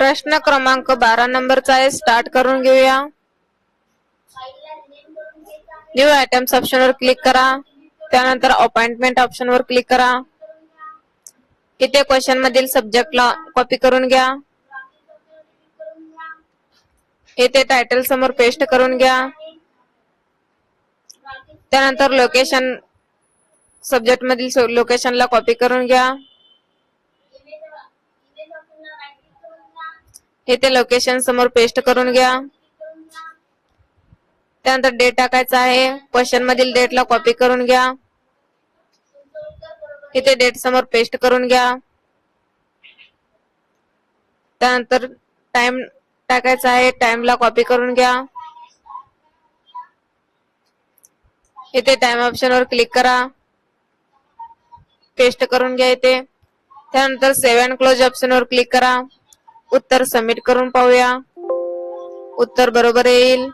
प्रश्न क्रमांक 12 नंबरचा आहे, स्टार्ट करून घेऊया. न्यू आयटम्स ऑप्शनवर क्लिक करा. त्यानंतर अपॉइंटमेंट ऑप्शनवर क्लिक करा. इथे क्वेश्चन मधील सब्जेक्टला कॉपी करून घ्या. इथे टायटल समोर पेस्ट करून घ्या. त्यानंतर लोकेशन, सब्जेक्ट मधील लोकेशनला कॉपी करून घ्या. इथे लोकेशन समोर पेस्ट करून घ्या. त्यानंतर डेट टाकायचा आहे. क्वेश्चन मधील डेटला कॉपी करून घ्या. इथे डेट समोर पेस्ट करून घ्या. त्यानंतर टाइम टाकायचा आहे. टाइमला कॉपी करून घ्या. इथे टाइम ऑप्शनवर क्लिक करा. पेस्ट करून घ्या इथे. त्यानंतर सेव्ह अँड क्लोज ऑप्शनवर क्लिक करा. उत्तर सबमिट करून पाहूया. उत्तर बरोबर येईल.